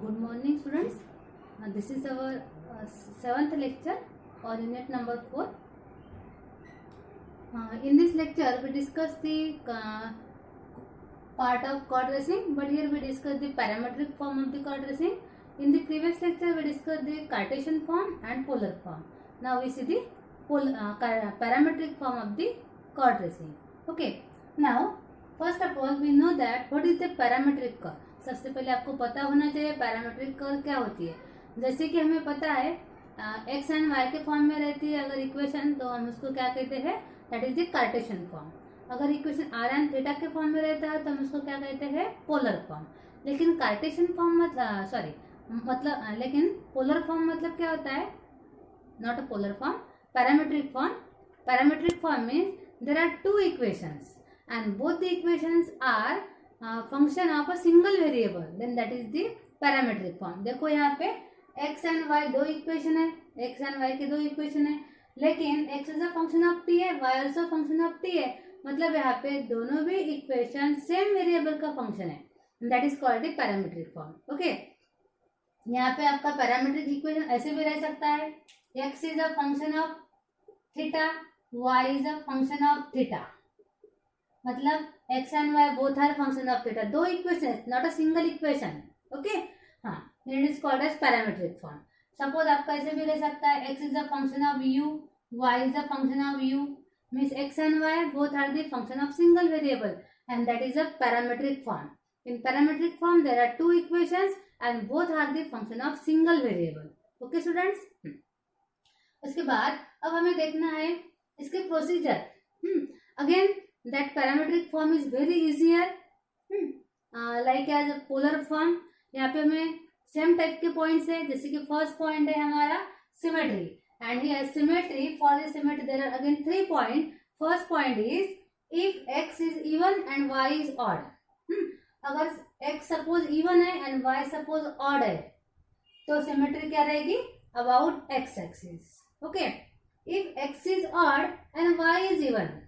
Good morning, students. This is our seventh lecture on unit number 4. In this lecture, we discuss the part of chord racing, but here we discuss the parametric form of the chord racing. In the previous lecture, we discussed the Cartesian form and polar form. Now we see the parametric form of the chord racing. Okay. Now, first of all, we know that what is the parametric curve. सबसे पहले आपको पता होना चाहिए parametric curve क्या होती है. जैसे कि हमें पता है एक्स एंड वाई के फॉर्म में रहती है अगर इक्वेशन, तो हम उसको क्या कहते हैं, that is the Cartesian form. अगर इक्वेशन आर एंड थीटा के फॉर्म में रहता है तो हम उसको क्या कहते हैं, पोलर फॉर्म. लेकिन कार्टेशियन फॉर्म लेकिन पोलर फॉर्म मतलब क्या होता है, not a polar form, parametric form. Parametric form means there are two equations and both the equations are function of a single variable, then that is the parametric form. देखो यहाँ पे x and y दो equation है, x and y के दो equation है, लेकिन x is a function of t है, y also function of t है. मतलब यहाँ पे दोनों भी इक्वेशन सेम वेरिएबल का फंक्शन है, that is called the parametric form. Okay, यहाँ पे आपका पैरामीट्रिक इक्वेशन ऐसे भी रह सकता है, x is a function of theta, y is a function of theta. मतलब x and y both are function of theta. दो equation, not a single equation. Okay, हाँ, it is called as parametric form. Suppose आपका ऐसे भी रह सकता है, x is a function of u, y is a function of u, means x and y both are the function of single variable and that is a parametric form. In parametric form there are two equations and both are the function of single variable. Okay students, उसके बाद अब हमें देखना है इसके procedure. Again that parametric form is very easier like as a polar form. यहाँ पे हमें सेम टाइप के पॉइंट्स है, जैसे कि फर्स्ट पॉइंट है हमारा symmetry, and here symmetry, for the symmetry there are again 3 point. First point is if x is even and y is odd. अगर x सपोज इवन है एंड y सपोज ऑड है तो symmetry क्या रहेगी, about x axis. Okay, if x is odd and y is even,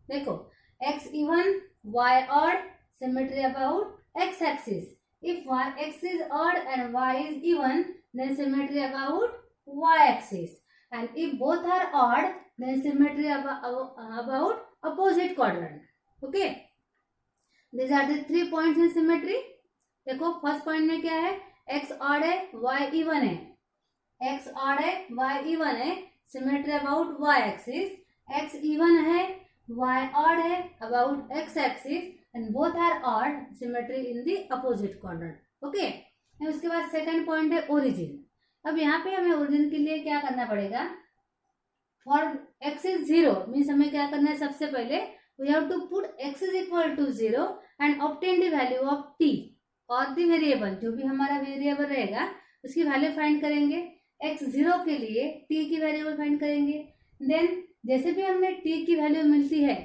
देखो x even, y odd, symmetry about x axis. If x is odd and y is even, then symmetry about y axis. And if both are odd, then symmetry about opposite quadrant. Okay, these are the 3 points in symmetry. देखो first point में क्या है, x odd है, y even है. x odd है, y even है, symmetry about y axis. x even है, y odd है, about x axis, and both are odd, symmetry in the opposite quadrant. Okay, उसके बाद सेकंड पॉइंट है origin. अब यहाँ पे हमें ओरिजिन के लिए क्या करना पड़ेगा, फॉर x इज 0 मीन्स हमें क्या करना है, सबसे पहले we have to put x is equal to 0 and obtain the value of t और द वेरिएबल, जो भी हमारा वेरिएबल रहेगा उसकी वैल्यू फाइंड करेंगे. x 0 के लिए t की वैल्यूबल फाइंड करेंगे. देन जैसे भी हमने t की वैल्यू मिलती है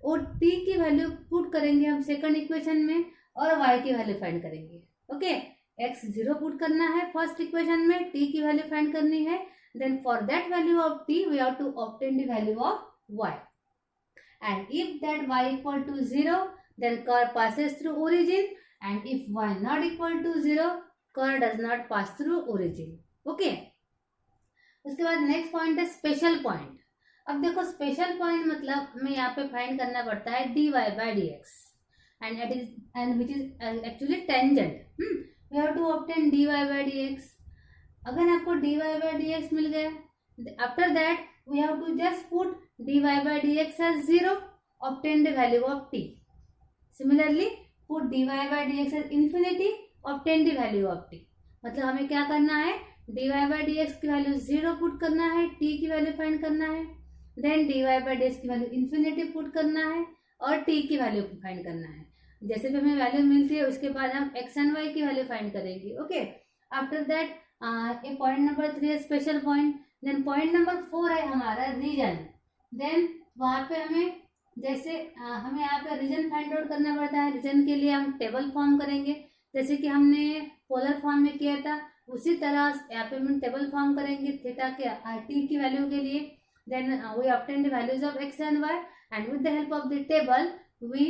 और t की वैल्यू पुट करेंगे हम सेकंड इक्वेशन में और y की वैल्यू फाइंड करेंगे. ओके, x 0 पुट करना है फर्स्ट इक्वेशन में, t की वैल्यू फाइंड करनी है. Then for that value of t we have to obtain the value of y, and if that y equal to 0 then curve passes through origin, and if y not equal to 0 curve does not pass through origin. Okay, उसके बाद next point है special point. अब देखो special point मतलब हमें यहाँ पे find करना पड़ता है dy by dx and which is actually tangent. We have to obtain dy by dx. अगर आपको dy by dx मिल गया, after that we have to just put dy by dx as 0, obtain the value of t. Similarly put dy by dx as infinity, obtain the value of t. मतलब हमें क्या करना है, dy by dx की value 0 put करना है, t की value find करना है, देन dy by dx की वैल्यू इन्फिनिटी पुट करना है और t की वैल्यू फाइंड करना है. जैसे भी हमें वैल्यू मिलती है उसके बाद हम x एंड y की वैल्यू फाइंड करेंगे. ओके, आफ्टर दैट ये पॉइंट नंबर 3 है special point. Then point number 4 है हमारा रीजन. देन वहाँ पे हमें जैसे हमें यहाँ पे रीजन फाइंड आउट करना पड़ता है. रीजन के लिए हम टेबल फॉर्म करेंगे, जैसे कि हमने पोलर फॉर्म में किया था उसी तरह यहाँ पे हम टेबल फॉर्म करेंगे थीटा के t की वैल्यू के लिए. Then we obtain the values of x and y, and with the help of the table we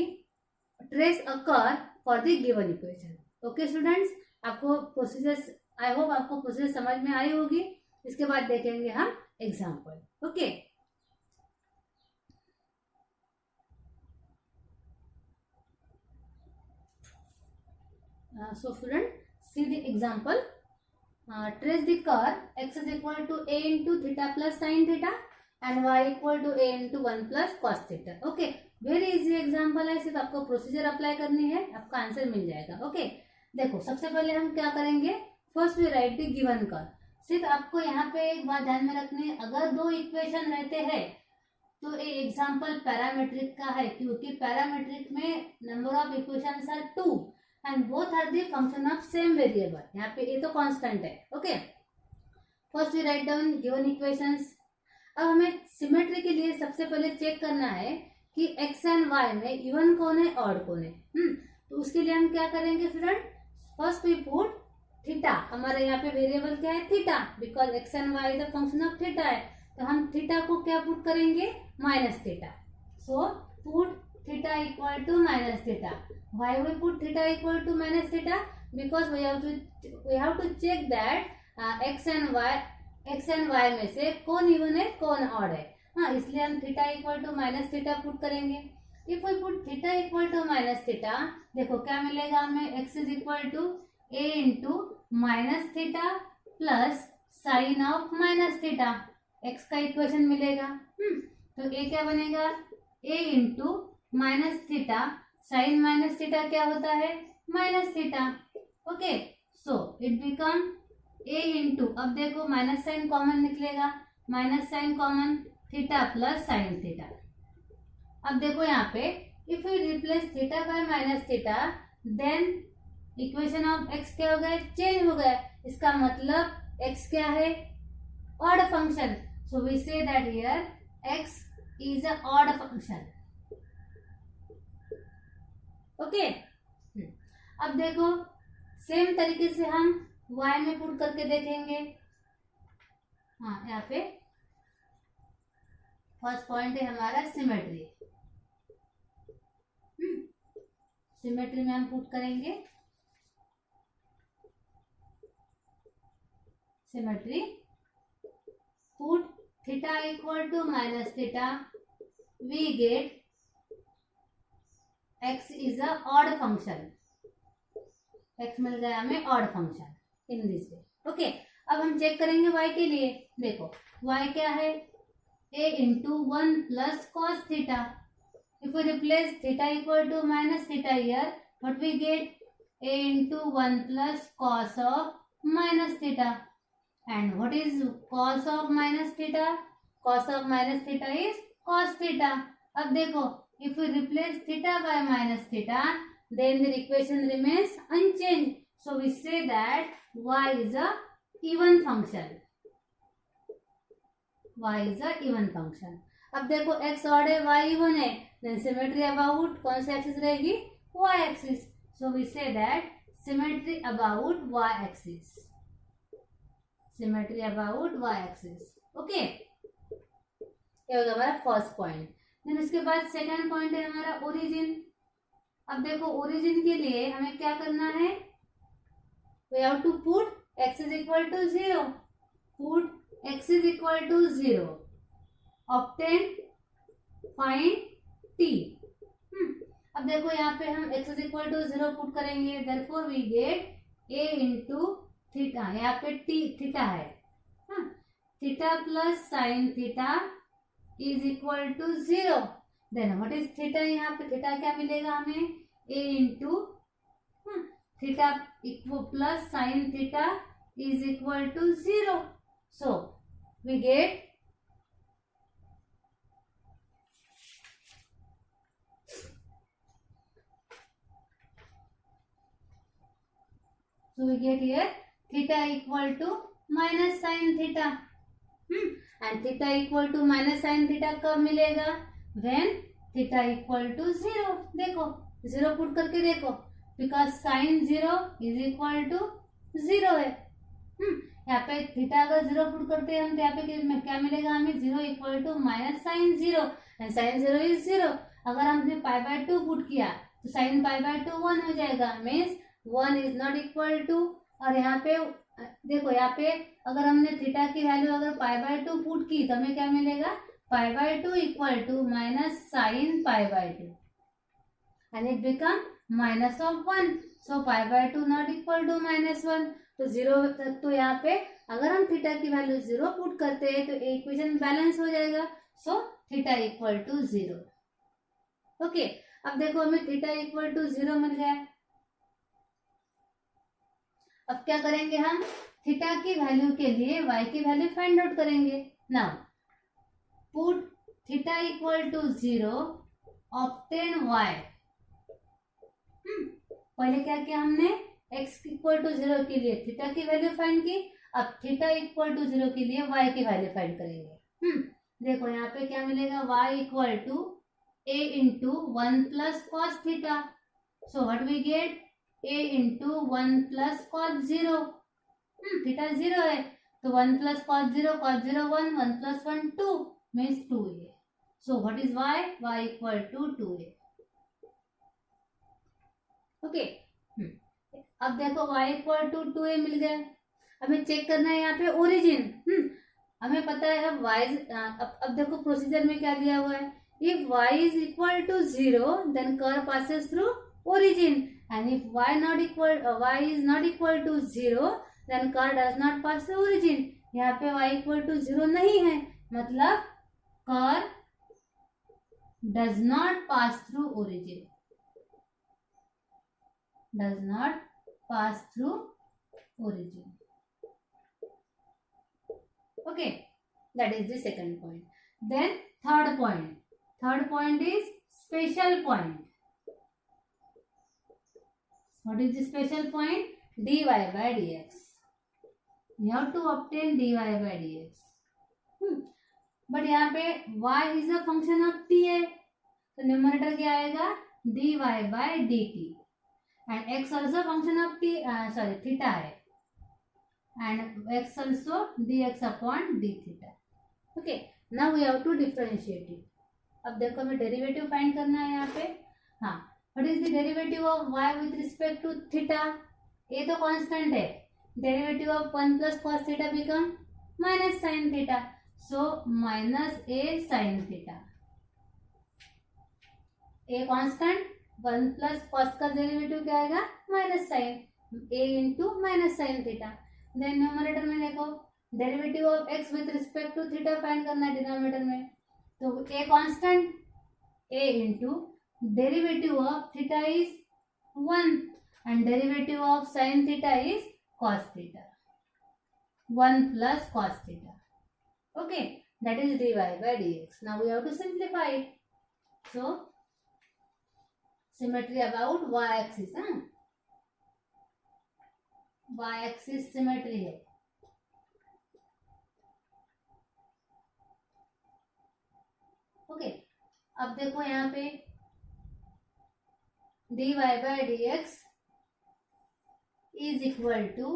trace a curve for the given equation. Okay students, आपको procedure, आई hope आपको procedure समझ में आई होगी। इसके बाद देखेंगे हम example. Okay, so student, see the example. Trace the curve x is equal to a into theta plus sin theta and y equal to a into 1 plus cos theta. Okay, very easy example है, सिर्फ आपको procedure apply करनी है, आपका answer मिल जाएगा। Okay, देखो सबसे पहले हम क्या करेंगे, first we write the given curve. सिर्फ आपको यहाँ पे एक बात ध्यान में रखनी है, अगर दो इक्वेशन रहते हैं तो ये एग्जाम्पल पैरामेट्रिक का है, क्योंकि पैरामेट्रिक में number of equations are 2 and both are the function of same variable. यहाँ पे ये तो कांस्टेंट है। Okay, first we write down given equations. अब हमें सिमेट्री के लिए सबसे पहले चेक करना है कि एक्स एंड वाई में इवन कौन है ऑड कौन है। तो उसके लिए हम क्या करेंगे student, first we put theta. हमारे यहाँ पे वेरिएबल क्या है, theta, because x and y is the function of theta है, तो हम थीटा को क्या पुट करेंगे, minus theta. So put theta equal to minus theta. Why we put theta equal to minus theta? Because we have to check that x and y में से कौन even है कौन ऑड है। हाँ, इसलिए हम theta equal to minus theta put करेंगे। If we put theta equal to minus theta, देखो क्या मिलेगा हमें, x is equal to a into minus theta plus sine of minus theta, x का इक्वेशन मिलेगा। तो a क्या बनेगा, a into minus theta, sine minus theta क्या होता है, minus theta. Okay, so it become a into, अब देखो माइनस साइन कॉमन निकलेगा, minus sign common, theta plus sine theta. अब देखो यहाँ पे if you replace theta by minus theta, then equation of x क्या हो गया, चेंज हो गया। इसका मतलब x क्या है, odd function. So we say that here x is a odd function. Okay, अब देखो सेम तरीके से हम y में पुट करके देखेंगे। हाँ, यहाँ पे फर्स्ट पॉइंट है हमारा सिमेट्री। सिमेट्री में हम पुट करेंगे, symmetry put theta equal to minus theta, we get x is a odd function, x मिल गया हमें odd function in this way. Okay, अब हम चेक करेंगे y के लिए। देखो y क्या है, a into 1 plus cos theta. If we replace theta equal to minus theta here, what we get, a into 1 plus cos of minus theta. And what is cos of minus theta, cos of minus theta is cos theta. अब देखो if we replace theta by minus theta, then the equation remains unchanged. So we say that y is a even function. Y is a even function. अब देखो x odd है, y even है, then symmetry about कौन सी axis रहेगी, y axis. So we say that symmetry about y axis. Symmetry about y axis. Okay, ये होगा हमारा first point. Then उसके बाद सेकंड पॉइंट है हमारा ओरिजिन। अब देखो ओरिजिन के लिए हमें क्या करना है, we have to put x is equal to 0, put x is equal to 0, obtain find t। अब देखो यहाँ पे हम x is equal to 0 put करेंगे, therefore we get a into theta, यहाँ पे t थीटा है, theta plus sine theta is equal to 0। Then what is theta, यहाँ पे थीटा क्या मिलेगा हमें, a into theta equal plus sine theta is equal to 0। So we get here theta equal to minus sin theta. And theta equal to minus sin theta कब मिलेगा, when theta equal to 0। देखो 0 put करके देखो, because sin 0 is equal to 0 है। यहाँ पे theta अगर 0 put करते हैं हम तो यहाँ पे क्या मिलेगा हमें, 0 equal to minus sine 0 and sine 0 is 0। अगर हमने पाई बाय 2 पुट किया तो साइन पाई बाय 2 1 हो जाएगा, means 1 is not equal to, और यहाँ पे देखो, यहाँ पे अगर हमने थीटा की वैल्यू अगर π/2 पुट की तो हमें क्या मिलेगा, π/2 equal to minus sine π/2 and it become -1, सो π/2 नॉट इक्वल टू -1, तो 0 तक, तो यहाँ पे अगर हम थीटा की वैल्यू 0 पुट करते हैं तो इक्वेशन बैलेंस हो जाएगा, so theta equal to 0। Okay, अब देखो हमें थीटा इक्वल टू 0 मिल गया। अब क्या करेंगे, हम थीटा की वैल्यू के लिए y की वैल्यू फाइंड आउट करेंगे। Now put theta equal to 0, obtain y। पहले क्या किया हमने, x इक्वल टू 0 के लिए थीटा की वैल्यू फाइंड की, अब थीटा इक्वल टू 0 के लिए y की वैल्यू फाइंड करेंगे। देखो यहाँ पे क्या मिलेगा, y equal to a into 1 plus cos theta, so what we get, a into 1 plus cos 0। Theta 0 है तो 1 plus cos 0, cos 0 1, 1 plus 1 2 means 2a, so what is y equal to 2a। Okay, अब देखो y equal to 2a मिल गया। हमें check करना है यहाँ पे ओरिजिन। हमें पता है अब y, अब देखो प्रोसीजर में क्या दिया हुआ है, if y is equal to 0 then curve passes through origin, and if y is not equal to 0 then curve does not pass through origin। यहाँ पे y equal to 0 नहीं है, मतलब curve does not pass through origin, does not pass through origin। Okay, that is the second point। Then third point is special point। What is the special point, dy by dx। We have to obtain dy by dx। But यहाँ पे y is a function of t है, तो numerator क्या आएगा, dy by dt, and x also function of t, theta है, and x also dx upon d theta। Okay, now we have to differentiate it। अब देखो हमें derivative find करना है यहाँ पे। हाँ, what is the derivative of y with respect to theta? ये तो कांस्टेंट है, derivative of 1 plus cos theta become minus sine theta, so minus a sine theta. A constant, 1 plus cos का derivative क्या आएगा, minus sine, a into minus sine theta. Then numerator में देखो derivative of x with respect to theta find करना है denominator में, तो a constant, a into derivative of theta is 1 and derivative of sin theta is cos theta, 1 plus cos theta। Okay, that is dy by dx। Now we have to simplify it, so symmetry about y axis, y axis symmetry है। Okay, अब देखो यहाँ पे dy by dx is equal to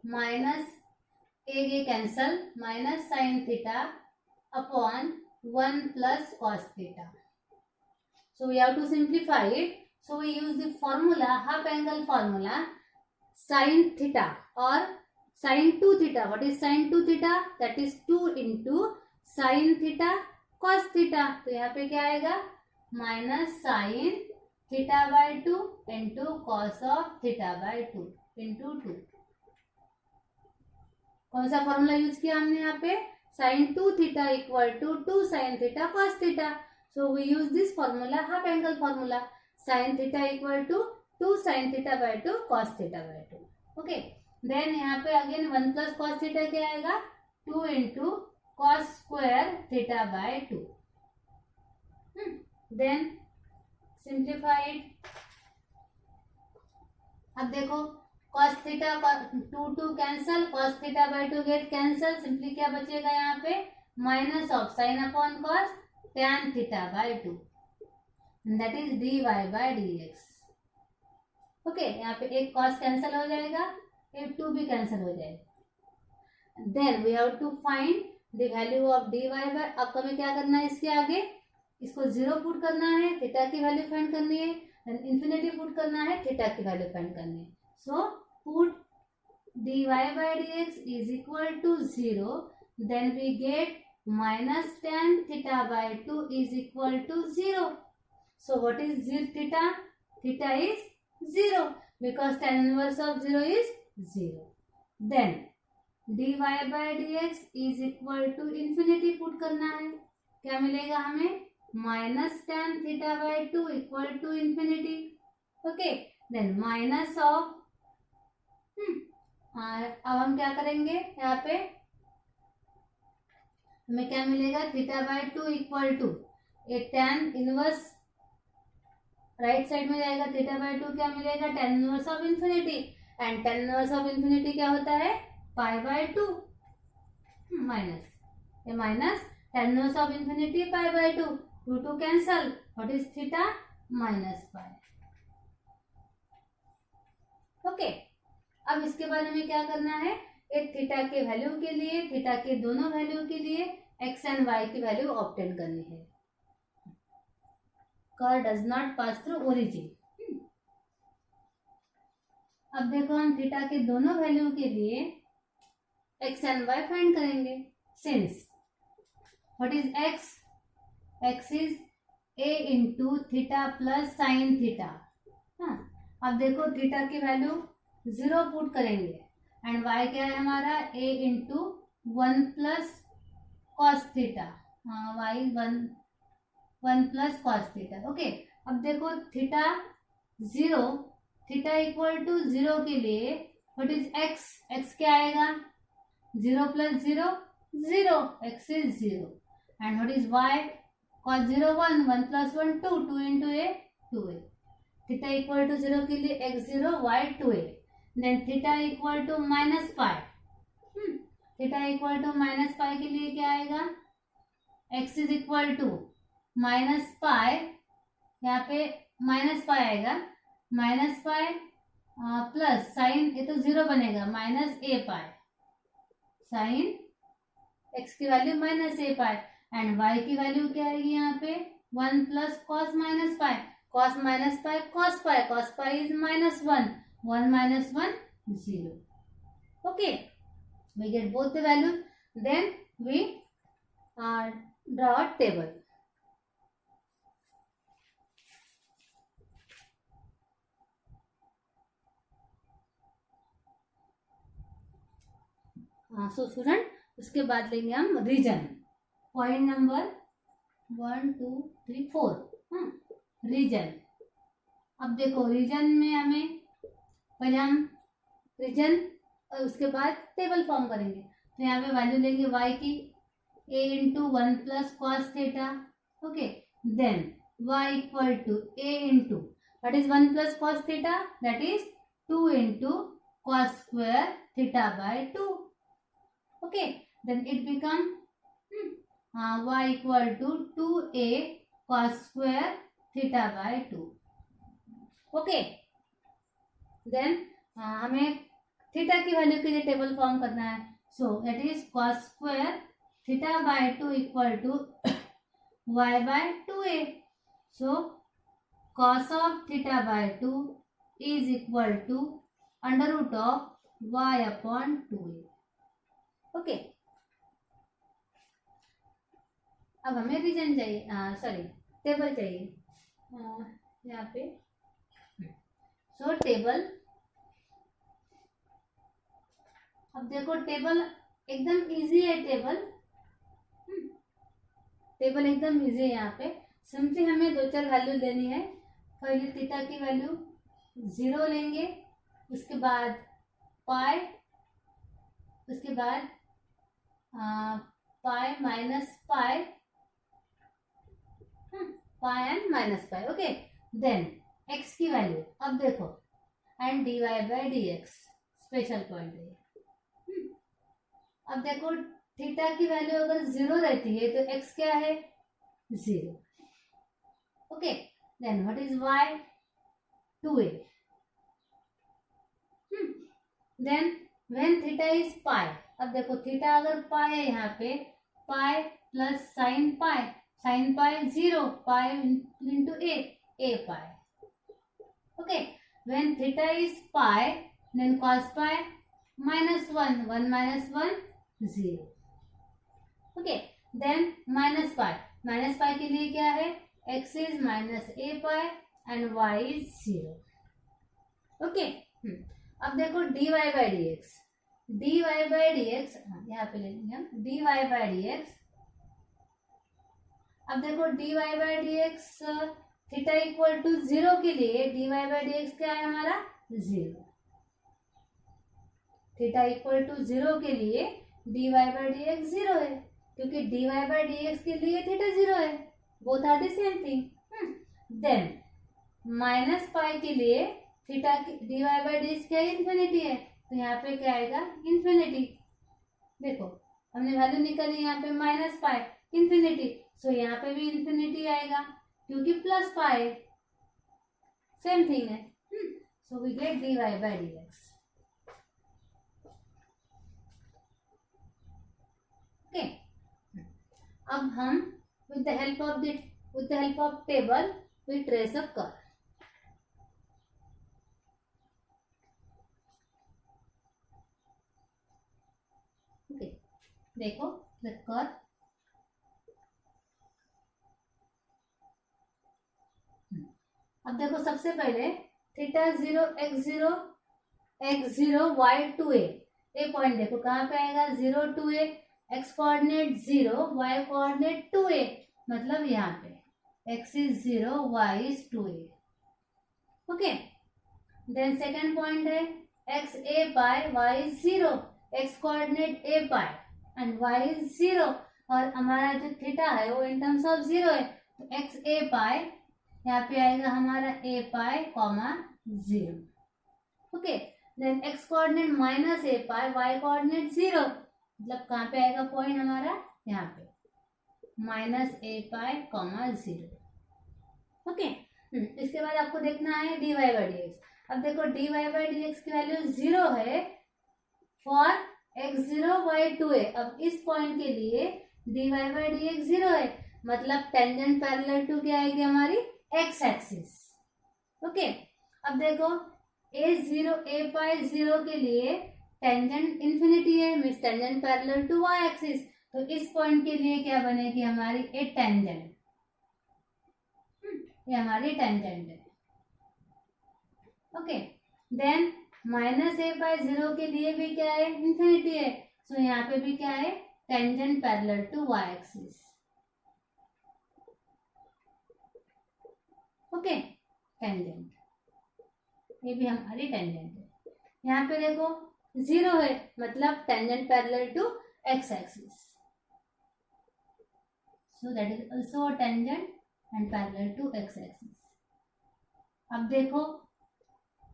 minus a cancel, minus sine theta upon 1 plus cos theta. So we have to simplify it, so we use the formula, half angle formula, sin theta or sin 2 theta। What is sin 2 theta? That is 2 into sin theta cos theta। तो यहाँ पे क्या आएगा, minus sine theta by 2 into cos of theta by 2 into 2। कौन सा formula use किया हमने यहाँ पे, sine 2 theta equal to 2 sine theta cos theta. So we use this formula, half angle formula, sine theta equal to 2 sine theta by 2 cos theta by 2। Okay, then यहाँ पे again 1 plus cos theta क्या आएगा, 2 into cos square theta by 2। Then simplify it. अब देखो cos theta 2 cancel, cos theta by 2 get cancel, simply क्या बचेगा यहाँ पे, minus of sine upon cos tan theta by 2, that is dy by dx। Okay, यहाँ पे एक cos cancel हो जाएगा, एक 2 भी कैंसल हो जाएगा। Then we have to find the value of dy by, अब हमें क्या करना है, इसके आगे इसको 0 पुट करना है, थीटा की वैल्यू फाइंड करनी है। देन इन्फिनिटी पुट करना है, थीटा की वैल्यू फाइंड करनी है. So put dy by dx is equal to 0, then we get minus tan theta by 2 is equal to 0. So what is theta? Theta is 0 because tan inverse of 0 is 0. Then dy by dx is equal to infinity put करना है. क्या मिलेगा हमें? minus tan theta by 2 equal to infinity. Okay, then minus of अब हम क्या करेंगे, यहाँ पे हमें क्या मिलेगा? Theta by 2 equal to a tan inverse right side में जाएगा. थीटा बाय 2 क्या मिलेगा? tan inverse of infinity. And tan inverse of infinity क्या होता है? पाई बाय 2 माइनस ये minus tan inverse of infinity pi by 2. 2 cancel. What is theta? Minus pi. Okay, अब इसके बाद हमें क्या करना है? एक थीटा के वैल्यू के लिए, थीटा के दोनों वैल्यू के लिए एक्स एंड वाई की वैल्यू ऑब्टेन करनी है. Curve does not pass through origin. अब देखो हम थीटा के दोनों वैल्यू के लिए एक्स एंड वाई फाइंड करेंगे. Since what is x? X is a into theta plus sine theta. अब देखो थीटा की वैल्यू 0 पुट करेंगे एंड y क्या है हमारा? a into 1 plus cos theta. y 1 plus cos theta. Okay, अब देखो थीटा 0, थीटा इक्वल टू 0 के लिए व्हाट इज x? x क्या आएगा? 0 plus 0 0. x is 0. And what is y? Cos 0 1, 1 plus 1 2, 2 into a 2a. Theta equal to 0 के लिए x 0, y 2a. Then theta equal to minus pi. Theta equal to minus pi के लिए क्या आएगा? x is equal to minus pi. यहाँ पे minus pi आएगा. Minus pi plus sign, ये तो 0 बनेगा, माइनस ए पाई. साइन x की value minus A pi. And y की वैल्यू क्या आएगी यहाँ पे? 1 plus cos minus pi. Cos minus pi cos pi. Cos pi is minus 1. 1 minus 1 0. Okay, we get both the values. Then we draw a table. So student, उसके बाद लेंगे हम reason. Point number 1 2 3 4. Reason. अब देखो reason में हमें पहले हम रीजन और उसके बाद टेबल फॉर्म करेंगे. तो यहाँ पे वैल्यू लेंगे y की a into 1 plus cos theta. Okay, then y equal to a into what is 1 plus cos theta? That is 2 into cos square theta by 2. Okay, then it become y equal to 2a cos square theta by 2. Okay, then हमें theta की value के लिए table form करना है. So that is cos square theta by 2 equal to y by 2a. So cos of theta by 2 is equal to under root of y upon 2a. Okay, अब हमें region चाहिए, sorry table चाहिए यहाँ पे. So table. अब देखो table एकदम easy है. टेबल एकदम इजी है. यहाँ पे सिंपली हमें 2-4 वैल्यू लेनी है. पहले थीटा की वैल्यू 0 लेंगे, उसके बाद पाई, उसके बाद pi minus pi, pi and minus pi. Okay, then x की वैल्यू. अब देखो and dy by dx special point है. अब देखो थीटा की वैल्यू अगर 0 रहती है तो x क्या है? 0. Okay, then what is y? 2a. Then when theta is pi. अब देखो थीटा अगर पाई है यहाँ पे, pi plus sine pi. Sine pi 0, pi into a pi. Okay, when theta is pi, then cos pi minus 1, 1 minus 1, 0. Okay, then minus pi के लिए क्या है, x is minus a pi and y is 0. Okay, अब देखो dy by dx, यहाँ पे ले लेंगे हम dy by dx. अब देखो dy by dx theta equal to 0 के लिए dy by dx क्या है हमारा 0. थीटा इक्वल टू 0 के लिए dy by dx 0 है, क्योंकि dy by dx के लिए थीटा 0 है. Both are the same thing. Then minus pi के लिए थीटा dy by dx क्या इन्फिनिटी है, तो यहाँ पे क्या आएगा इन्फिनिटी. देखो हमने वैल्यू निकाली यहाँ पे माइनस पाई इन्फिनिटी, सो यहाँ पे भी इन्फिनिटी आएगा क्योंकि प्लस पाई सेम थिंग है. So we get dy by dx. Okay, अब हम with the help of table we trace a curve. Okay, देखो the curve. अब देखो सबसे पहले थीटा 0 x0 y 2a. ए पॉइंट देखो कहाँ पे आएगा 0 2a, x coordinate 0 y coordinate 2a, मतलब यहाँ पे x is 0 y is 2a. Okay, then second point है x a pi y is 0, x coordinate a pi and y is 0, और हमारा जो थीटा है वो इन टर्म्स ऑफ 0 है, तो x a pi यहाँ पे आएगा हमारा a pi comma 0. Okay, then x coordinate minus a pi, y coordinate 0, मतलब कहाँ पे आएगा पॉइंट हमारा यहाँ पे minus a pi comma 0. Okay, इसके बाद आपको देखना है dy by dx. अब देखो dy by dx की वैल्यू 0 है फॉर x0 y 2a. अब इस पॉइंट के लिए dy by dx 0 है, मतलब टेंजेंट पैरेलल टू क्या आएगी हमारी x एक्सिस. ओके, अब देखो a pi 0 के लिए टेंजेंट इन्फिनिटी है, means tangent parallel to y axis, तो इस पॉइंट के लिए क्या बनेगी हमारी ए टेंजेंट. ये हमारी टेंजेंट है. Okay, then minus a pi 0 के लिए भी क्या है इन्फिनिटी है, सो यहाँ पे भी क्या है tangent parallel to y axis. Okay, tangent, ये भी हमारी टेंजेंट है. यहाँ पे देखो 0 है, मतलब tangent parallel to x axis, so that is also tangent and parallel to x axis. अब देखो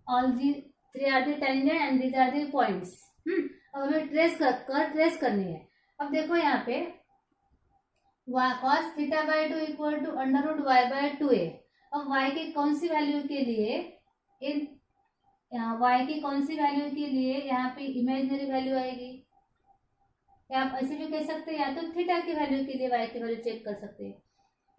all the 3 are the tangent and these are the points. अब हमें ट्रेस करनी है. अब देखो यहाँ पे cos theta by 2 equal to under root y by 2a. अब y की कौन सी वैल्यू के लिए y की कौन सी वैल्यू के लिए यहाँ पे इमेजिनरी वैल्यू आएगी, या आप ऐसे भी कह सकते हैं, या तो थीटा की वैल्यू के लिए y की वैल्यू चेक कर सकते हैं.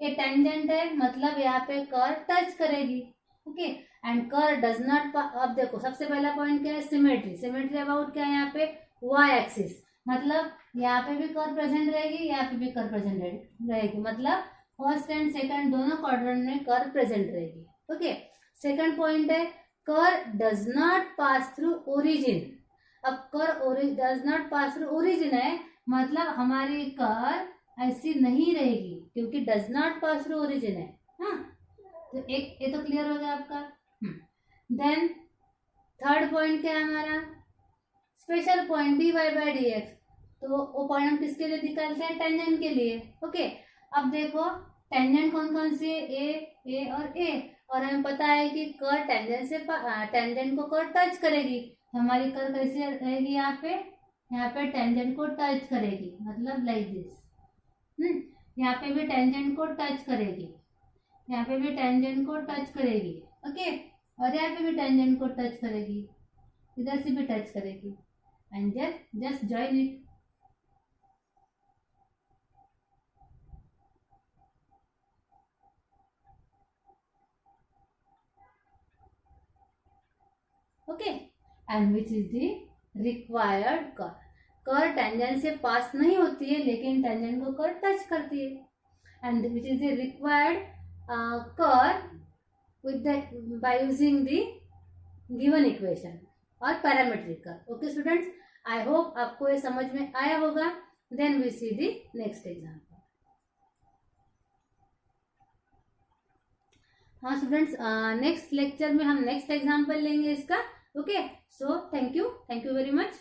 ये टेंजेंट है, मतलब यहाँ पे कर्व टच करेगी. Okay, and curve does not. अब देखो सबसे पहला पॉइंट क्या है सिमेट्री अबाउट क्या है यहाँ पे y एक्सिस, मतलब यहाँ पे भी कर्व प्रेजेंट रहेगी, यहाँ पे भी कर्व प्रेजेंट रहेगी, मतलब फर्स्ट एंड सेकंड दोनों क्वाड्रेंट में कर्व प्रेजेंट रहेगी. ओके, सेकंड पॉइंट है curve does not pass through origin. अब curve does not pass through origin है, मतलब हमारी कर्व ऐसी नहीं रहेगी क्योंकि does not pass through origin है. हाँ, तो एक ये तो क्लियर हो गया आपका. देन थर्ड पॉइंट क्या है हमारा special point dy by dx. तो वो पॉइंट हम किसके लिए निकालते हैं टेंजेंट के लिए. ओके, अब देखो टेंजेंट कौन कौन सी है ए और ए, और हमें पता है कि कर्व टेंजेंट को कर्व टच करेगी, तो हमारी कर्व कैसे रहेगी यहाँ पे टेंजेंट को टच करेगी, मतलब लाइक दिस. यहाँ पे भी टेंजेंट को टच करेगी, यहाँ पे भी टेंजेंट को टच करेगी. ओके, और यहाँ पे भी टेंजेंट को टच करेगी, इधर से भी टच करेगी, and just join it. Okay, and which is the required curve. Curve tangent से पास नहीं होती है लेकिन टेंजेंट को कर्व टच करती है. And which is the required curve with the by using the given equation or parametric curve. Okay students, I hope आपको ये समझ में आया होगा. Then we see the next example. हाँ स्टूडेंट्स, नेक्स्ट लेक्चर में हम नेक्स्ट एग्जाम्पल लेंगे इसका. Okay, so thank you very much.